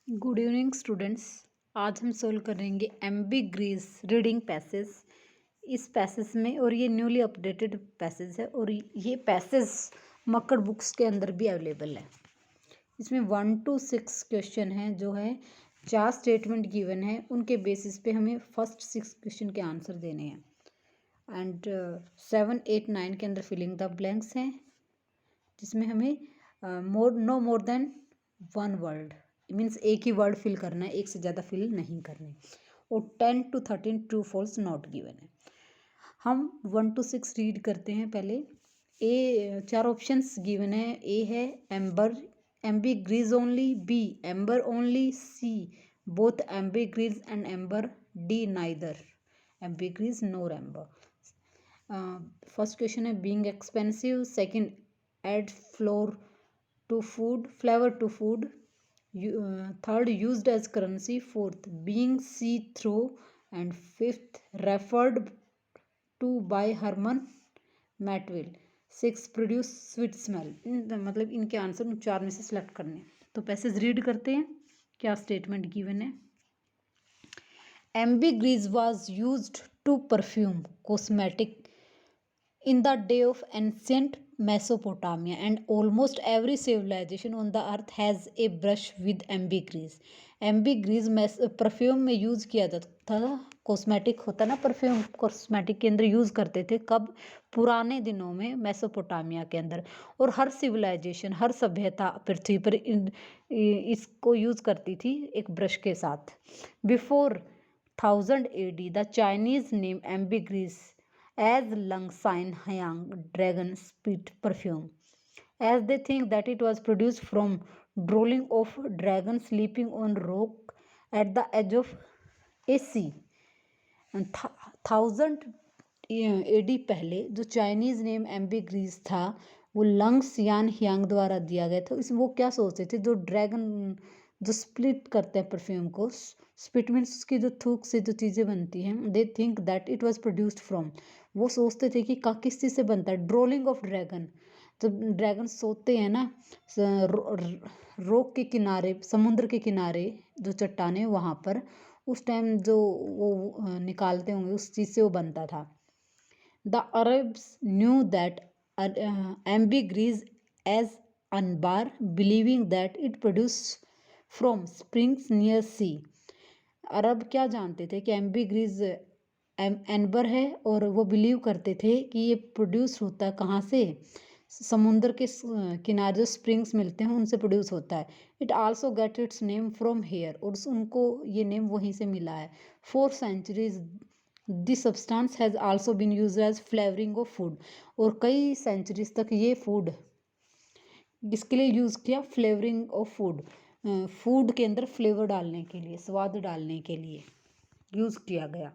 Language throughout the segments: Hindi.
Good evening students. आज हम सोल्व करेंगे एम्बिग्रीज रीडिंग पैसेज। इस पैसेज में और ये न्यूली अपडेटेड पैसेज है और ये पैसेज मक्कड़ बुक्स के अंदर भी अवेलेबल है। इसमें 1 to 6 क्वेश्चन हैं, जो है 4 स्टेटमेंट गिवन है, उनके बेसिस पे हमें फर्स्ट 6 क्वेश्चन के आंसर देने हैं। एंड 7, 8, 9 के अंदर फिलिंग द ब्लैंक्स हैं, जिसमें हमें no more than 1 word means एक ही वर्ड फिल करना है, एक से ज़्यादा फिल नहीं करने। और 10 to 13 true false not given है। हम 1 to 6 रीड करते हैं। पहले ए 4 ऑप्शंस गिवन है। ए है amber ambergris only, B amber only, C both ambergris and amber, D neither ambergris nor amber. First question है being expensive, second add flavour to food, third used as currency, fourth being see through, and fifth referred to by Herman Melville, sixth produce sweet smell। मतलब इनके आंसर 4 में से सिलेक्ट करने। तो पैसेज रीड करते हैं, क्या स्टेटमेंट गिवन है। एम्बिग्रीज was used to perfume cosmetic in the day of ancient Mesopotamia, and almost every civilization on the earth has a brush with ambergris। ambergris perfume में यूज़ किया जाता था। कॉस्मेटिक होता ना, परफ्यूम कॉस्मेटिक के अंदर यूज़ करते थे। कब? पुराने दिनों में मेसोपोटामिया के अंदर। और हर सिविलाइजेशन, हर सभ्यता पृथ्वी पर इसको यूज़ करती थी एक ब्रश के साथ। Before 1000 AD the Chinese name ambergris as Langshan Hyang dragon spit perfume, as they think that it was produced from drooling of dragon sleeping on rock at the edge of a sea। 1000 AD पहले जो चाइनीज नेम एम्बिग्रीज था, वो लंग सियान हियांग द्वारा दिया गया था। इसमें वो क्या सोचते थे, जो ड्रैगन जो स्प्लिट करते हैं परफ्यूम को, स्पिट मीन्स उसकी जो थूक से जो चीज़ें बनती हैं, they think that it was produced from, वो सोचते थे कि किस चीज़ से बनता है। ड्रोलिंग ऑफ ड्रैगन, जब ड्रैगन सोते हैं ना रोक के किनारे, समुद्र के किनारे जो चट्टाने वहाँ पर, उस टाइम जो वो निकालते होंगे, उस चीज़ से वो बनता था। The Arabs knew that ambergris as anbar, believing that it produced from springs near sea। अरब क्या जानते थे कि एम्बिग्रीज एनबर है, और वो बिलीव करते थे कि ये प्रोड्यूस होता है कहाँ से, समुद्र के किनारे जो स्प्रिंग्स मिलते हैं उनसे प्रोड्यूस होता है। It also get it's name from here, और उनको ये नेम वहीं से मिला है। 4 centuries this substance has also been use as flavouring of food, और कई सेंचुरीज तक ये फूड किसके लिए यूज़ किया, फ्लेवरिंग ऑफ फूड, फूड के अंदर फ्लेवर डालने के लिए, स्वाद डालने के लिए यूज़ किया गया।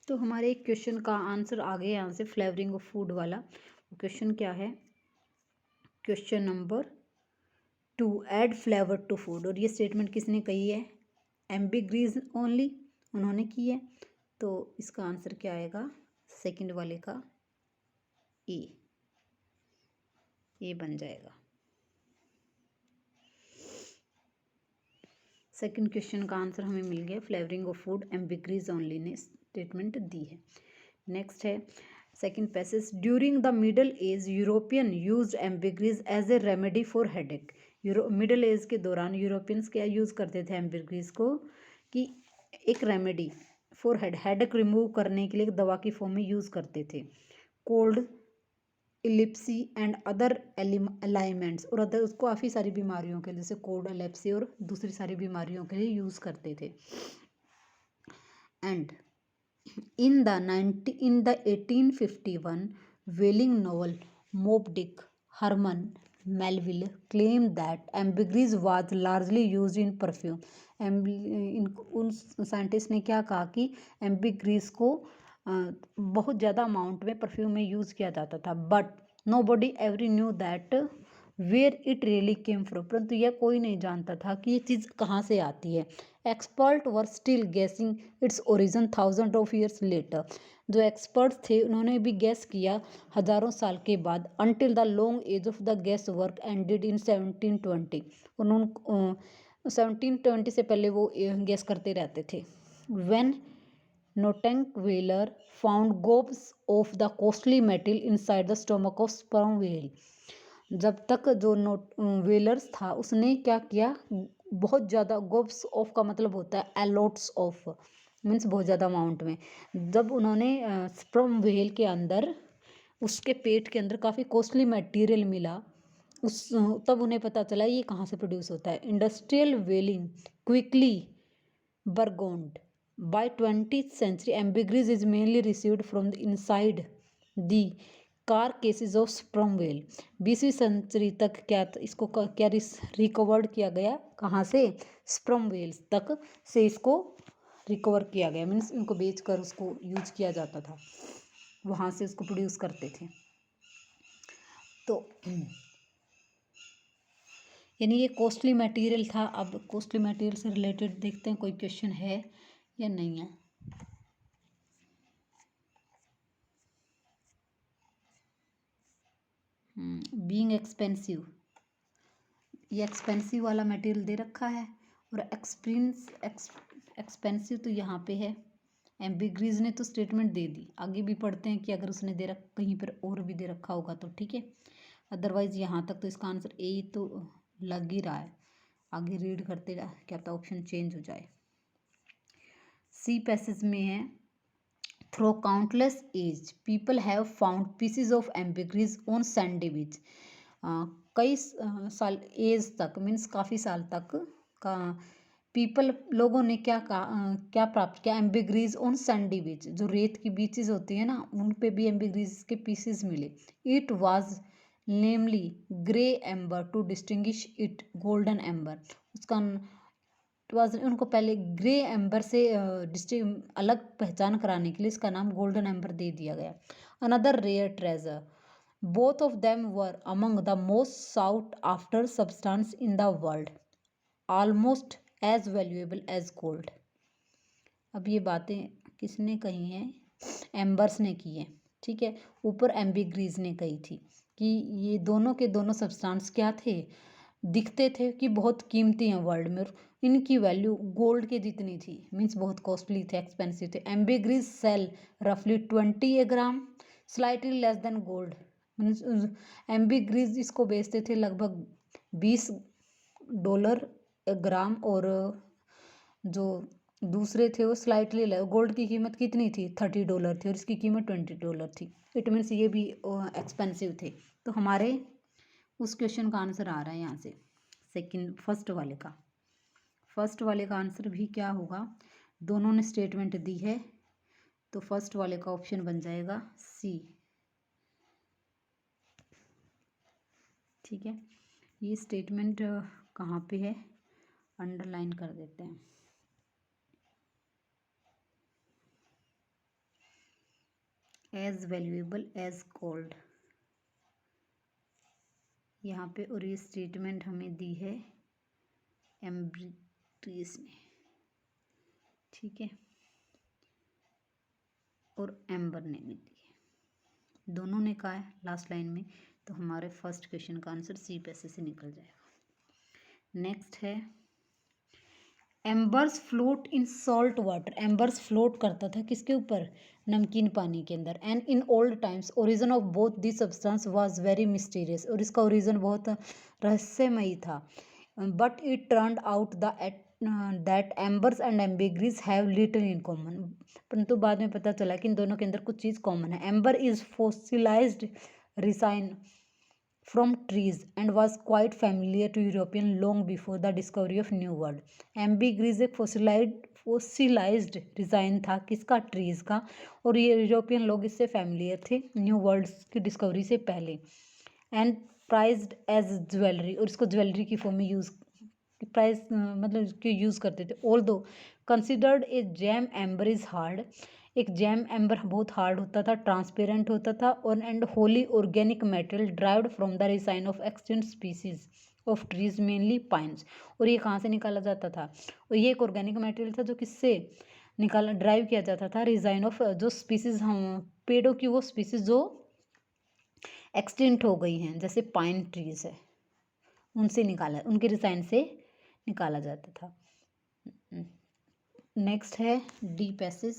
तो हमारे एक क्वेश्चन का आंसर आ गया यहाँ से, फ्लेवरिंग ऑफ फूड वाला। क्वेश्चन क्या है, question number 2, add flavour to food. और ये स्टेटमेंट किसने कही है, एम्बिग्रीज ओनली, उन्होंने की है। तो इसका आंसर क्या आएगा, सेकंड वाले का ए बन जाएगा। सेकंड क्वेश्चन का आंसर हमें मिल गया, flavouring of food ambergris only ने स्टेटमेंट दी है। नेक्स्ट है second passage, during the middle age European used ambergris as a remedy for headache. Middle age के दौरान यूरोपियंस क्या यूज़ करते थे एम्बिग्रीज को, कि एक रेमेडी फॉर हेडेक रिमूव करने के लिए एक दवा की फॉर्म में यूज़ करते थे। कोल्ड, इलिप्सी एंड अदर अलाइमेंट्स, और अदर उसको काफ़ी सारी बीमारियों के लिए, जैसे कोल्ड, एलिप्सी और दूसरी सारी बीमारियों के लिए यूज़ करते थे। And in the 1851 whaling novel Moby Dick, Herman Melville claimed that ambergris was largely used in perfume। उन साइंटिस्ट ने क्या कहा कि एम्बिग्रीस को बहुत ज़्यादा अमाउंट में परफ्यूम में यूज़ किया जाता था। But nobody ever knew that where it really came from, परंतु यह कोई नहीं जानता था कि ये चीज़ कहाँ से आती है। Expert were still guessing its origin thousand of years later, जो एक्सपर्ट्स थे उन्होंने भी गैस किया हजारों साल के बाद, until the long age of the guesswork ended in 1720। उन्होंने 1720 से पहले वो गैस करते रहते थे। When Nantucket whaler found gobs of the costly metal inside the stomach of sperm whale, जब तक जो व्हेलर्स था उसने क्या किया, बहुत ज़्यादा, गोब्स ऑफ का मतलब होता है एलोट्स ऑफ, मीन्स बहुत ज़्यादा अमाउंट में, जब उन्होंने स्पर्म व्हेल के अंदर, उसके पेट के अंदर काफ़ी कॉस्टली मटेरियल मिला, उस तब उन्हें पता चला ये कहाँ से प्रोड्यूस होता है। Industrial whaling quickly burgeoned by 20th century ambergris is mainly received from the inside the carcasses of sperm whale. 20वीं सेंचुरी तक क्या इसको क्या रिकवर्ड किया गया, कहाँ से, स्पर्म व्हेल्स तक से इसको रिकवर किया गया, मीन्स इनको बेचकर उसको यूज किया जाता था, वहाँ से उसको प्रोड्यूस करते थे। तो यानी ये कॉस्टली मटेरियल था। अब कॉस्टली मटेरियल से रिलेटेड देखते हैं कोई क्वेश्चन है या नहीं है। बीइंग एक्सपेंसिव, ये एक्सपेंसिव वाला मटेरियल दे रखा है, और एक्सपेंसिव तो यहाँ पे है। एम्बिग्रीज ने तो स्टेटमेंट दे दी, आगे भी पढ़ते हैं कि अगर उसने दे रख कहीं पर और भी दे रखा होगा तो ठीक है, अदरवाइज यहाँ तक तो इसका आंसर ए तो लग ही रहा है। आगे रीड करते रहा, क्या पता ऑप्शन चेंज हो जाए। सी पैसेज में है, through countless age people have found pieces of ambergris on sandy beach. कई साल एज तक, मीन्स काफ़ी साल तक का पीपल, लोगों ने क्या प्राप्त किया, एम्बिग्रीज ऑन सैंडी बीच, जो रेत की बीचेस होती है ना, उन पे भी एम्बिग्रीज के पीसेस मिले। It was namely grey amber to distinguish it golden amber, उसका वाज, उनको पहले ग्रे एम्बर से अलग पहचान कराने के लिए इसका नाम गोल्डन एम्बर दे दिया गया। Another rare treasure, both of them were among the most sought after substance in the world, almost as valuable as gold. अब ये बातें किसने कही हैं, एम्बर्स ने की हैं, ठीक है। ऊपर एम्बिग्रीज ने कही थी कि ये दोनों के दोनों सब्सटेंस क्या थे, दिखते थे कि बहुत कीमती हैं वर्ल्ड में, इनकी वैल्यू गोल्ड के जितनी थी, मीन्स बहुत कॉस्टली थे, एक्सपेंसिव थे। एम्बिग्रीज सेल रफली 20 gram, slightly less than gold, means ambergris इसको बेचते थे लगभग $20 ग्राम, और जो दूसरे थे वो स्लाइटली, गोल्ड की कीमत कितनी थी, $30 थी, और इसकी कीमत $20 थी। इट मीन्स ये भी एक्सपेंसिव थे। तो हमारे उस क्वेश्चन का आंसर आ रहा है यहाँ से सेकंड, फर्स्ट वाले का आंसर भी क्या होगा, दोनों ने स्टेटमेंट दी है, तो फर्स्ट वाले का ऑप्शन बन जाएगा सी, ठीक है। ये स्टेटमेंट कहाँ पे है, अंडरलाइन कर देते हैं। एज वैल्यूएबल एज गोल्ड, यहाँ पे, और ये स्टेटमेंट हमें दी है एम्ब्रिट्रीज ने, ठीक है, और एम्बर ने भी दी है, दोनों ने कहा है लास्ट लाइन में। तो हमारे फर्स्ट क्वेश्चन का आंसर सी पैसे से निकल जाएगा। नेक्स्ट है, ambers float in salt water, ambers float करता था किसके ऊपर, नमकीन पानी के अंदर। And in old times origin of both this substance was very mysterious, और इसका ओरिजिन बहुत रहस्यमयी था। But it turned out that ambers and ambergris have little in common, परंतु बाद में पता चला कि इन दोनों के अंदर कुछ चीज़ कॉमन है। Amber is fossilised resign from trees and was quite familiar to European long before the discovery of New World. Ambergris एक फॉसिलाइज्ड रिजाइन था किसका, ट्रीज का, और ये यूरोपियन लोग इससे फैमिलियर थे न्यू वर्ल्ड की डिस्कवरी से पहले। एंड प्राइज्ड एज ज्वेलरी, और इसको ज्वेलरी की फॉर्म में यूज़, प्राइस मतलब इसके यूज़ करते थे। Although considered a gem, amber is hard, एक जैम एम्बर बहुत हार्ड होता था, ट्रांसपेरेंट होता था और and wholly organic material derived from the resin of extinct species of trees mainly pines. और ये कहाँ से निकाला जाता था? और ये एक ऑर्गेनिक मटेरियल था जो किससे निकाला ड्राइव किया जाता था? रिजाइन ऑफ जो स्पीसीज हम पेड़ों की वो स्पीसीज जो एक्सटिंक्ट हो गई हैं, जैसे पाइन ट्रीज है, उनसे निकाला उनके रिसाइन से निकाला जाता था। नेक्स्ट है the passage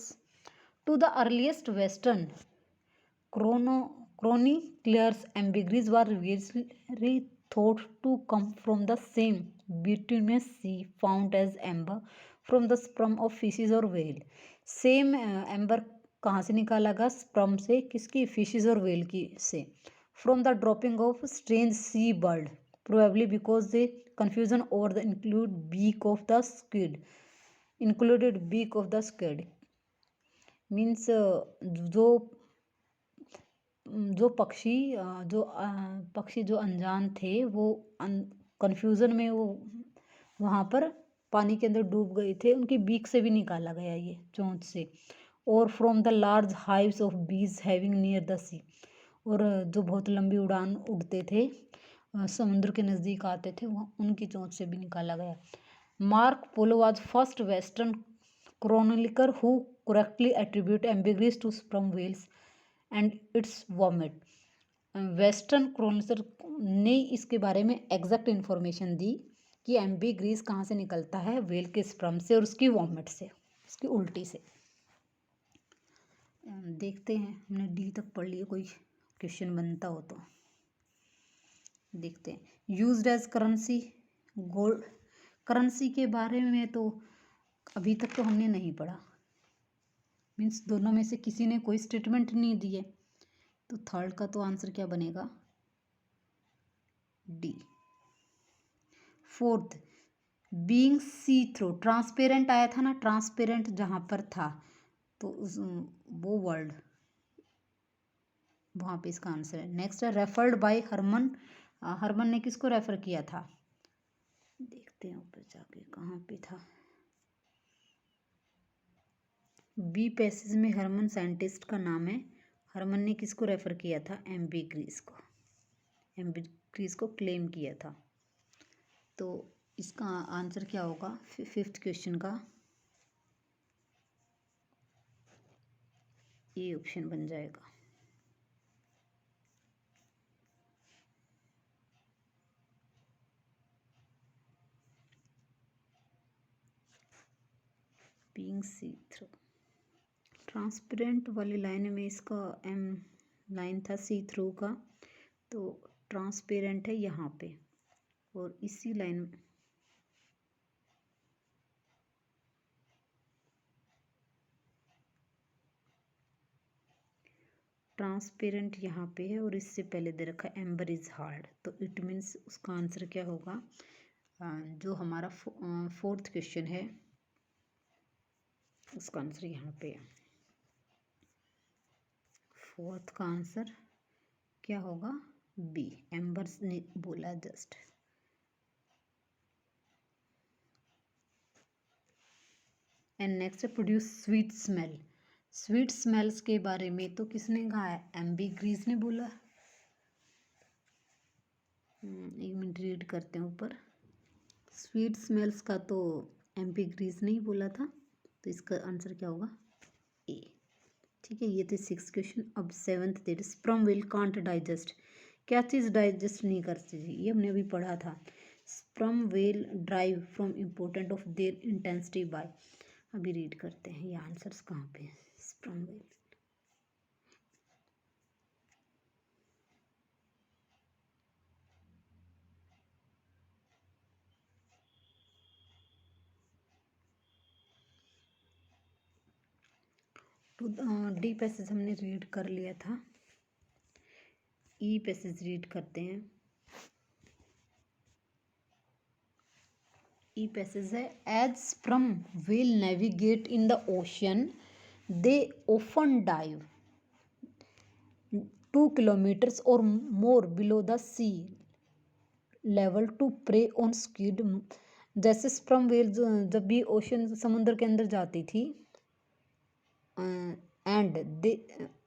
to the earliest western chroniclers ambergris were variously thought to come from the same bituminous sea found as amber from the sperm of fishes or whale। Same amber कहाँ से निकाला गया? स्पर्म से, किसकी? फिशेज और व्हेल की से। From the dropping of strange sea bird probably because the confusion over the included beak of the squid means जो पक्षी जो अनजान थे वो कंफ्यूजन में वो वहाँ पर पानी के अंदर डूब गए थे, उनकी बीक से भी निकाला गया ये चोंच से। और from the large hives of बीज हैविंग नियर द सी, और जो बहुत लंबी उड़ान उड़ते थे समुद्र के नज़दीक आते थे, वहाँ उनकी चोंच से भी निकाला गया। Mark polo was first western chronicler who correctly attribute ambergris to sperm whales and its vomit। Western chronicler ने इसके बारे में एग्जैक्ट इन्फॉर्मेशन दी कि एम्बीग्रीस कहाँ से निकलता है? व्हेल के स्पर्म से और उसकी वॉमिट से, उसकी उल्टी से। देखते हैं, हमने डी तक पढ़ लिए, कोई क्वेश्चन बनता हो तो देखते हैं। Used as currency gold, currency के बारे में तो अभी तक तो हमने नहीं पढ़ा, मीन्स दोनों में से किसी ने कोई स्टेटमेंट नहीं दी है, तो थर्ड का तो आंसर क्या बनेगा? डी। फोर्थ, बीइंग सी थ्रू, ट्रांसपेरेंट आया था ना, ट्रांसपेरेंट जहाँ पर था तो वो वर्ड वहाँ पे इसका आंसर है। नेक्स्ट है रेफर्ड बाय हरमन, हरमन ने किसको रेफर किया था? देखते हैं ऊपर जाके कहाँ पे था। बी पैसेज में हरमन साइंटिस्ट का नाम है, हरमन ने किसको रेफर किया था? एम्बीग्रीस को, एम्बीग्रीस को क्लेम किया था। तो इसका आंसर क्या होगा फिफ्थ क्वेश्चन का? ये ऑप्शन बन जाएगा। बीइंग सी थ्रू, ट्रांसपेरेंट वाली लाइन में इसका एम लाइन था सी थ्रू का, तो ट्रांसपेरेंट है यहाँ पे, और इसी लाइन में ट्रांसपेरेंट यहाँ पे है और इससे पहले दे रखा है एम्बर इज हार्ड, तो इट मीन्स उसका आंसर क्या होगा? जो हमारा फोर्थ क्वेश्चन है उसका आंसर यहाँ पे है। फोर्थ का आंसर क्या होगा? बी, एम्बर्स ने बोला just. And next produce sweet smell, sweet smells के बारे में तो किसने कहा है? एम्बीग्रीस ने बोला। एक मिनट रीड करते हैं ऊपर। स्वीट स्मेल्स का तो एम्बीग्रीस ने ही बोला था, तो इसका आंसर क्या होगा? ए। ठीक है, ये थे सिक्स क्वेश्चन। अब seventh they sperm whale can't digest, क्या चीज़ डाइजेस्ट नहीं करती थी? ये हमने अभी पढ़ा था। Sperm whale drive from important of their intensity by, अभी रीड करते हैं ये आंसर्स कहाँ पे है। स्पर्म व्हेल, डी पैसेज हमने रीड कर लिया था, ई पैसेज रीड करते हैं। ई पैसेज है as sperm whale navigate in the ocean they often dive 2 kilometers or more below the sea level to prey on squid. जैसे स्पर्म व्हेल जब भी ओशन समुद्र के अंदर जाती थी and they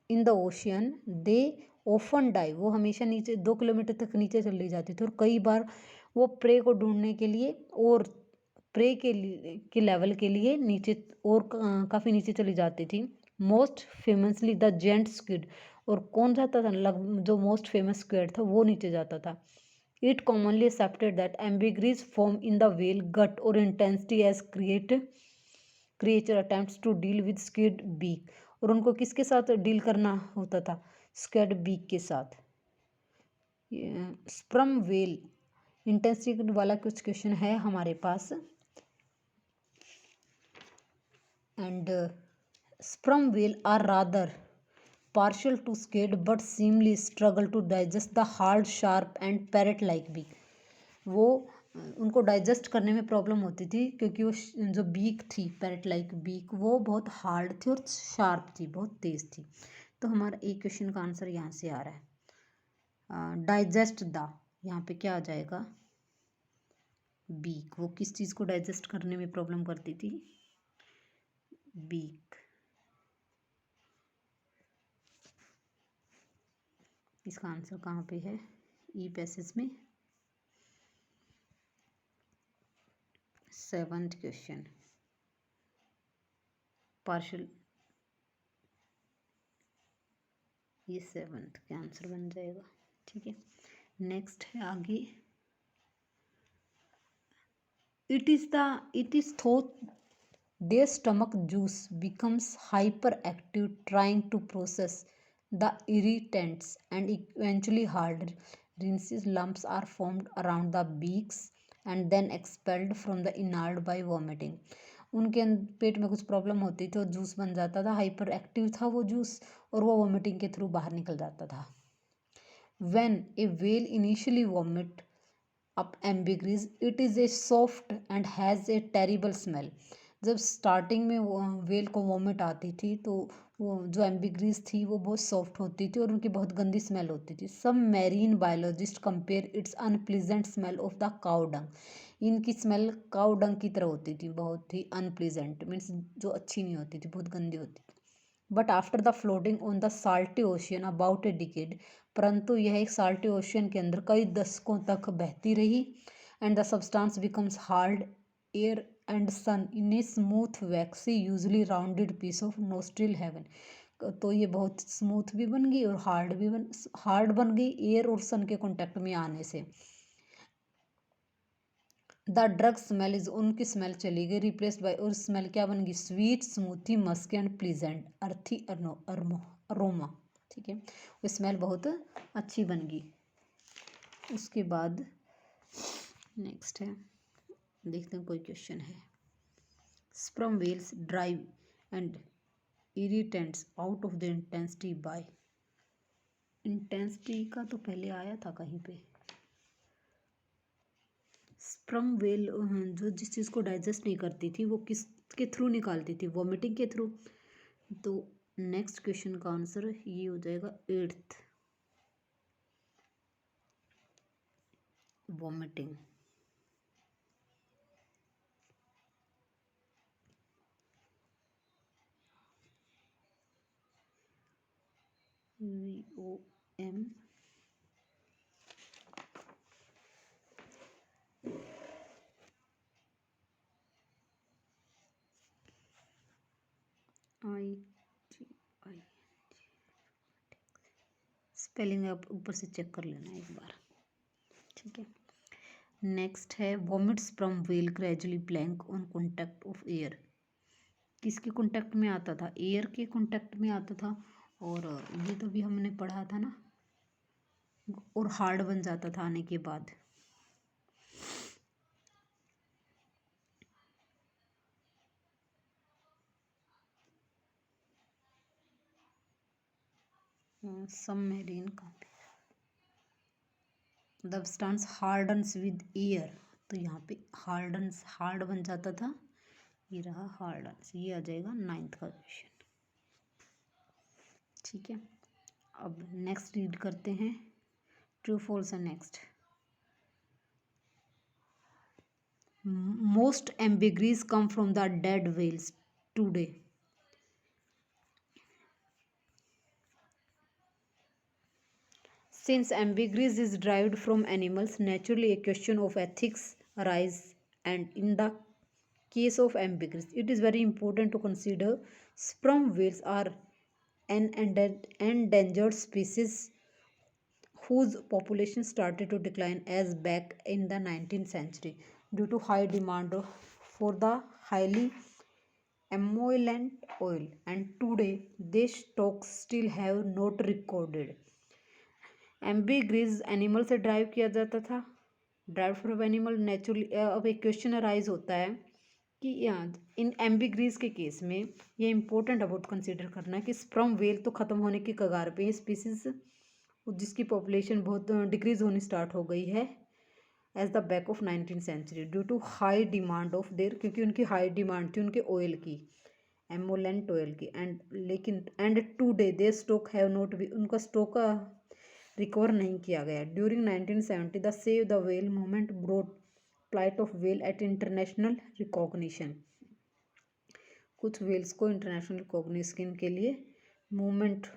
in the ocean they often dive, वो हमेशा नीचे 2 किलोमीटर तक नीचे चली जाती थी, और कई बार वो प्रे को ढूंढने के लिए और प्रे के लिए के लेवल के लिए नीचे और काफ़ी नीचे चली जाती थी। Most famously the giant squid, और कौन जाता था, जो मोस्ट फेमस स्क्विड था वो नीचे जाता था। It commonly accepted that ambergris form in the whale gut और intensity as creature attempts to deal with squid beak, और उनको किसके साथ डील करना होता था, स्क्विड बीक के साथ। स्पर्म वेल इंटेंसिटी वाला कुछ क्वेश्चन है हमारे पास। And sperm whale are rather partial to squid but seemingly struggle to digest the hard sharp and parrot like beak, वो उनको डाइजेस्ट करने में प्रॉब्लम होती थी क्योंकि वो जो बीक थी पैरेट लाइक बीक वो बहुत हार्ड थी और शार्प थी, बहुत तेज थी। तो हमारा एक क्वेश्चन का आंसर यहाँ से आ रहा है डाइजेस्ट द, यहाँ पे क्या आ जाएगा, बीक। वो किस चीज़ को डाइजेस्ट करने में प्रॉब्लम करती थी, बीक। इसका आंसर कहाँ पे है, ई पैसेज में। 7th क्वेश्चन पार्शियल, ये 7th का आंसर बन जाएगा। ठीक है, नेक्स्ट है आगे। It is thought their stomach juice becomes hyperactive trying to process the irritants and eventually hard rinses lumps are formed around the beaks and then expelled from the inard by vomiting। उनके पेट में कुछ प्रॉब्लम होती थी और जूस बन जाता था, हाइपर एक्टिव था वो जूस, और वो वॉमिटिंग के थ्रू बाहर निकल जाता था। when a whale initially vomit up ambergris it is a soft and has a terrible smell। जब स्टार्टिंग में वो वेल को वॉमिट आती थी तो वो जो एम्बिग्रीज थी वो बहुत सॉफ्ट होती थी और उनकी बहुत गंदी स्मेल होती थी। Some marine biologist compare its unpleasant smell of the cow dung, इनकी स्मेल काउ डंग की तरह होती थी, बहुत ही अनप्लीजेंट, मीन्स जो अच्छी नहीं होती थी, बहुत गंदी होती थी। But after the floating on the salty ocean about a decade, परंतु यह एक साल्टी ओशियन के अंदर कई दशकों तक बहती रही। And the substance becomes hard air and sun in a smooth waxy usually rounded piece of nostril heaven, तो ये बहुत स्मूथ भी बन गई और हार्ड बन गई एयर और सन के कॉन्टेक्ट में आने से। द ड्रग स्मेल इज, उनकी स्मेल चली गई, रिप्लेस्ड बाय, और स्मेल क्या बन गई, sweet smoothie Musk and pleasant अर्थी अरोमा। ठीक है, वो स्मेल बहुत अच्छी बन गई। उसके बाद नेक्स्ट है, देखते हैं कोई क्वेश्चन है। Sperm whales drive and irritants out of the intensity by, intensity का तो पहले आया था कहीं पे। स्पर्म वेल जो जिस चीज़ को डाइजेस्ट नहीं करती थी वो किस के थ्रू निकालती थी, वॉमिटिंग के थ्रू। तो नेक्स्ट क्वेश्चन का आंसर ये हो जाएगा 8th, vomiting. VOM IGI, spelling आप ऊपर से चेक कर लेना एक बार। ठीक है, नेक्स्ट है vomits from well gradually blank on contact of air, किसके कॉन्टैक्ट में आता था, एयर के कॉन्टैक्ट में आता था, और ये तो भी हमने पढ़ा था ना, और हार्ड बन जाता था आने के बाद। सबमरीन का the substance hardens with air, तो यहाँ पे हार्डन्स हार्ड बन जाता था, ये रहा हार्डन्स, ये आ जाएगा 9th का क्वेश्चन। ठीक है, अब नेक्स्ट रीड करते हैं, true false and next. Most ambergris come from the dead whales today, Since ambergris is derived from animals, naturally a question of ethics arises, and in the case of ambergris, it is very important to consider sperm whales are an endangered species whose population started to decline as back in the 19th century due to high demand for the highly emollient oil, and today these stocks still have not recorded. Ambergris animal से ड्राइव किया जाता था, ड्राइव फ्रॉम एनिमल नेचुरली। अब एक क्वेश्चन अराइज होता है कि इन एम्बीग्रीज के केस में ये इंपॉर्टेंट अबाउट कंसिडर करना है कि स्पर्म वेल तो ख़त्म होने की कगार पे ये स्पीसीज जिसकी पॉपुलेशन बहुत डिक्रीज होनी स्टार्ट हो गई है as the back of 19th century due to high demand of their, क्योंकि उनकी हाई डिमांड थी उनके ऑयल की, एमोलेंट ऑयल की, एंड लेकिन and today they stock have not be, उनका स्टॉक रिकवर नहीं किया गया। During 1970 the save the whale movement broad plight of whale at international recognition. कुछ वेल्स को इंटरनेशनल रिकॉग्निशन के लिए मूवमेंट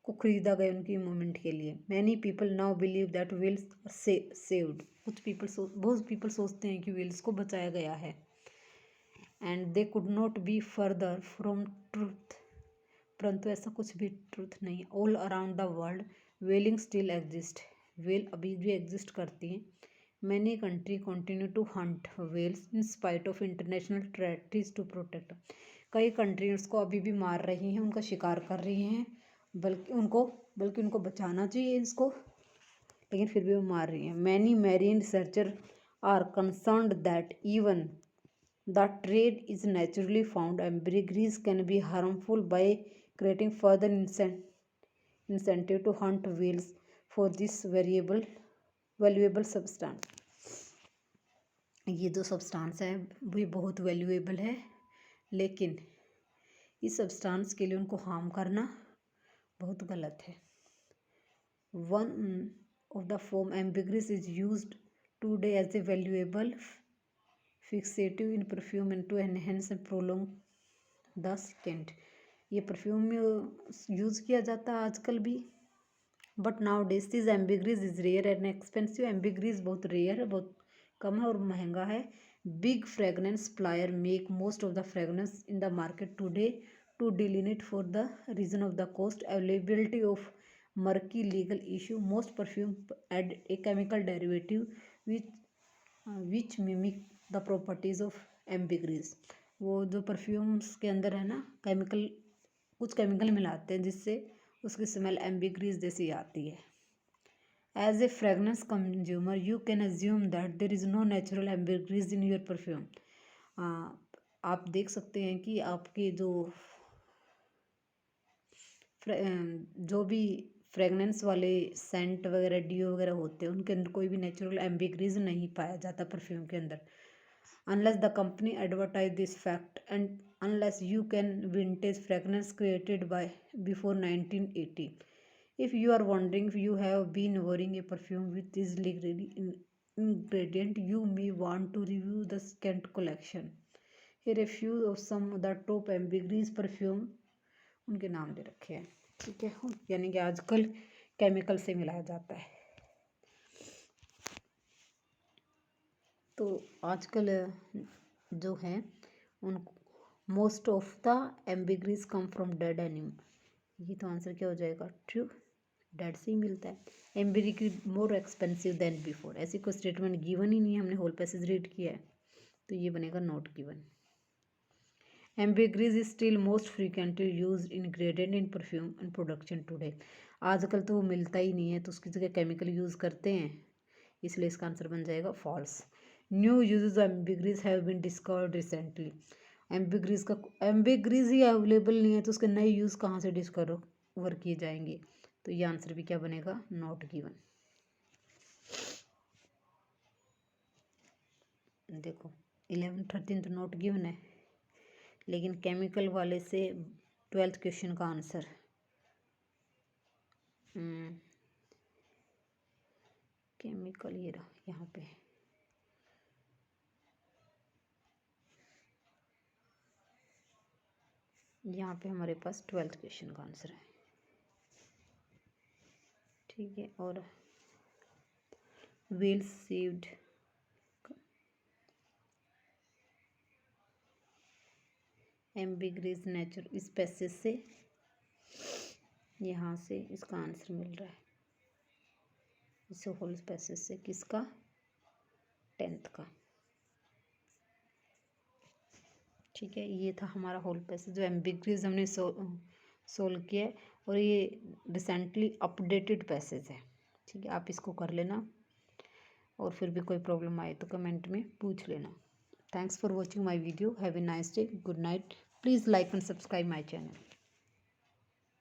को खरीदा गया उनकी मूवमेंट के लिए। Many people now believe that whales saved. बहुत पीपल सोचते हैं कि वेल्स को बचाया गया है, and they could not be further from truth, परंतु ऐसा कुछ भी ट्रूथ नहीं है। All around the world whaling still exist, whale अभी भी एग्जिस्ट करती हैं। Many country continue to hunt whales in spite of international treaties to protect. कई कंट्री उसको अभी भी मार रही हैं, उनका शिकार कर रही हैं, बल्कि उनको बचाना चाहिए इसको, लेकिन फिर भी वो मार रही हैं। Many marine researcher are concerned that even the trade is naturally found ambergris can be harmful by creating further incentive to hunt whales for this valuable substance। ये जो सब्सटेंस है वो बहुत वैल्यूएबल है, लेकिन इस सब्सटेंस के लिए उनको हार्म करना बहुत गलत है। One of the form ambergris is used today as a valuable fixative in perfume and to enhance and prolong the skin. ये परफ्यूम में यूज़ किया जाता है आजकल भी, but nowadays this ambergris is rare and expensive. Ambergris बहुत रेयर है, बहुत कम है और महंगा है। Big fragrance supplier make most of the fragrance in the market today to delineate for the reason of the cost availability of murky legal issue. Most perfume add a chemical derivative which mimic the properties of ambergris. वो जो परफ्यूम्स के अंदर है ना, कुछ केमिकल मिलाते हैं जिससे उसकी स्मेल एम्बीग्रीज जैसी आती है। As a fragrance consumer you can assume that there is no natural ambergris in your perfume. आप देख सकते हैं कि आपके जो भी फ्रेगनेंस वाले सेंट वगैरह डिओ वगैरह होते हैं उनके अंदर कोई भी नेचुरल एम्बीग्रीज नहीं पाया जाता परफ्यूम के अंदर, unless the company advertise this fact and unless you can vintage fragrance created by before 1980. If you are wondering if you have been wearing a perfume with this ingredient, you may want to review the scent collection. Here a few of some of the top ambergris perfume उनके नाम दे रखे हैं, ठीक है, यानी कि आजकल केमिकल से मिलाया जाता है। तो आजकल जो है उन most of the ambergris come from dead animal. ये तो आंसर क्या हो जाएगा? ट्रू, डेड से ही मिलता है। एम्बीग्रीज मोर एक्सपेंसिव देन बिफोर, ऐसी कोई स्टेटमेंट गिवन ही नहीं है, हमने होल पैसेज रीड किया है, तो ये बनेगा not given. Ambergris is still most frequently used ingredient in perfume and production today. आजकल तो वो मिलता ही नहीं है, तो उसकी जगह केमिकल यूज़ करते हैं, इसलिए इसका आंसर बन जाएगा false. New uses of ambergris have been discovered recently. Ambergris ही अवेलेबल नहीं है, तो उसके नए यूज़ कहाँ से डिस्कवर किए जाएंगे? तो ये आंसर भी क्या बनेगा? Not given. देखो 11, 13 तो नॉट गिवन है, लेकिन केमिकल वाले से 12th क्वेश्चन का आंसर केमिकल ये रहा यहाँ पे, यहाँ पे हमारे पास 12th क्वेश्चन का आंसर है। ठीक है। और वेल सेव्ड एम्बिग्रेस नेचर, इस पैसेज से यहाँ से इसका आंसर मिल रहा है, इस होल पैसेज से किसका, 10th का। ठीक है, ये था हमारा होल पैसेज जो एम्बिग्रेस हमने सोल्व किया है, और ये रिसेंटली अपडेटेड पैसेज है। ठीक है, आप इसको कर लेना, और फिर भी कोई प्रॉब्लम आए तो कमेंट में पूछ लेना। Thanks for watching my video, have a nice day, good night, please like and subscribe my channel.